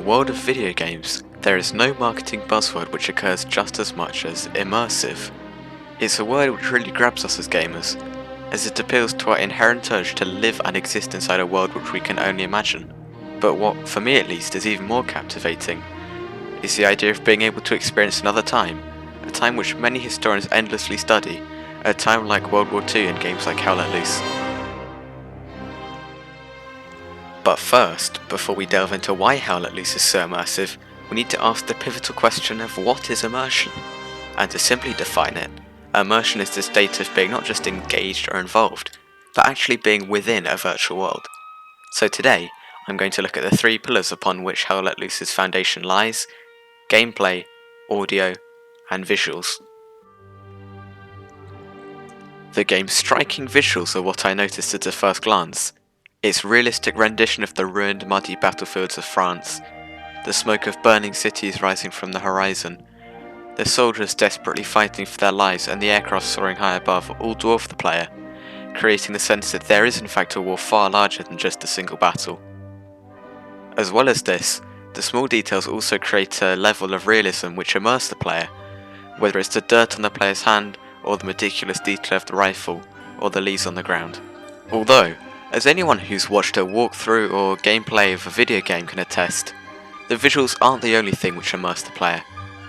world of video games, there is no marketing buzzword which occurs just as much as immersive. It's a word which really grabs us as gamers, as it appeals to our inherent urge to live and exist inside a world which we can only imagine. But what, for me at least, is even more captivating, is the idea of being able to experience another time, a time which many historians endlessly study, a time like World War II and games like Hell Let Loose. But first, before we delve into why Hell Let Loose is so immersive, we need to ask the pivotal question of what is immersion? And to simply define it, immersion is the state of being not just engaged or involved, but actually being within a virtual world. So today, I'm going to look at the three pillars upon which Hell Let Loose's foundation lies: gameplay, audio, and visuals. The game's striking visuals are what I noticed at a first glance. Its realistic rendition of the ruined, muddy battlefields of France, the smoke of burning cities rising from the horizon, the soldiers desperately fighting for their lives and the aircraft soaring high above all dwarf the player, creating the sense that there is in fact a war far larger than just a single battle. As well as this, the small details also create a level of realism which immerse the player, whether it's the dirt on the player's hand, or the meticulous detail of the rifle, or the leaves on the ground. Although, as anyone who's watched a walkthrough or gameplay of a video game can attest, the visuals aren't the only thing which immerse the player.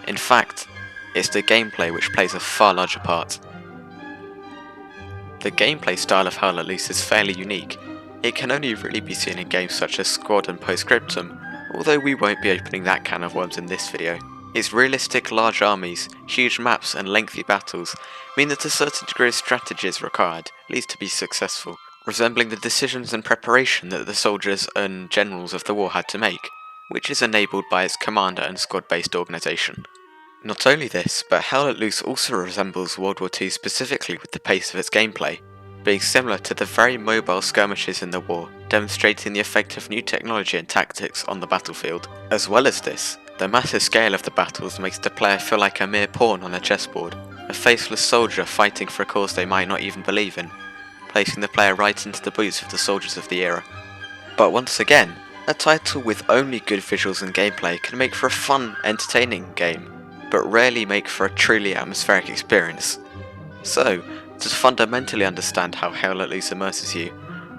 In fact, it's the gameplay which plays a far larger part. The gameplay style of Hell Let Loose is fairly unique. It can only really be seen in games such as Squad and Postscriptum, although we won't be opening that can of worms in this video. Its realistic large armies, huge maps and lengthy battles mean that a certain degree of strategy is required, at least to be successful, resembling the decisions and preparation that the soldiers and generals of the war had to make, which is enabled by its commander and squad-based organisation. Not only this, but Hell Let Loose also resembles World War II specifically with the pace of its gameplay, being similar to the very mobile skirmishes in the war, demonstrating the effect of new technology and tactics on the battlefield. As well as this, the massive scale of the battles makes the player feel like a mere pawn on a chessboard, a faceless soldier fighting for a cause they might not even believe in, placing the player right into the boots of the soldiers of the era. But once again, a title with only good visuals and gameplay can make for a fun, entertaining game, but rarely make for a truly atmospheric experience. So, to fundamentally understand how Hell Let Loose immerses you,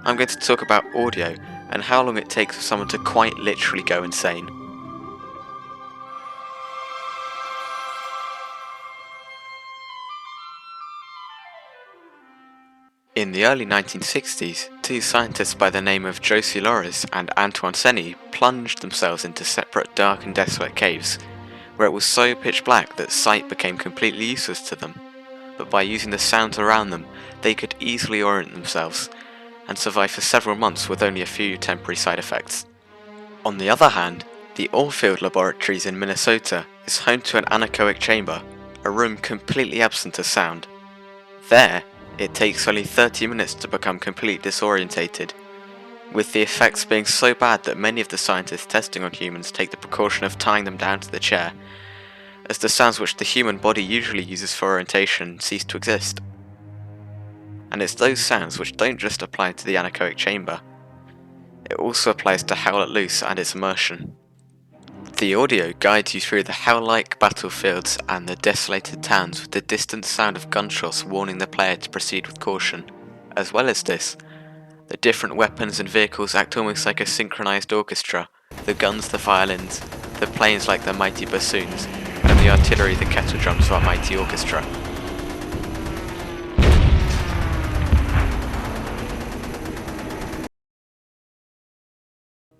I'm going to talk about audio and how long it takes for someone to quite literally go insane. In the early 1960s, two scientists by the name of Josie Loris and Antoine Seny plunged themselves into separate dark and desolate caves, where it was so pitch black that sight became completely useless to them, but by using the sounds around them, they could easily orient themselves, and survive for several months with only a few temporary side effects. On the other hand, the Orfield Laboratories in Minnesota is home to an anechoic chamber, a room completely absent of sound. There, it takes only 30 minutes to become completely disorientated, with the effects being so bad that many of the scientists testing on humans take the precaution of tying them down to the chair, as the sounds which the human body usually uses for orientation cease to exist. And it's those sounds which don't just apply to the anechoic chamber, it also applies to Hell Let Loose and its immersion. The audio guides you through the hell-like battlefields and the desolated towns with the distant sound of gunshots warning the player to proceed with caution. As well as this, the different weapons and vehicles act almost like a synchronized orchestra, the guns the violins, the planes like the mighty bassoons, and the artillery the kettle drums of our mighty orchestra.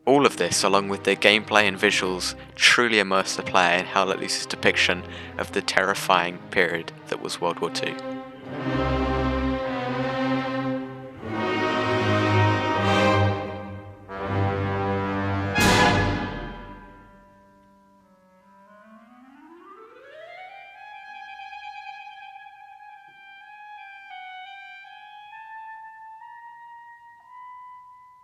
All of this, along with their gameplay and visuals, truly immerse the player in Hell Let Loose's depiction of the terrifying period that was World War II.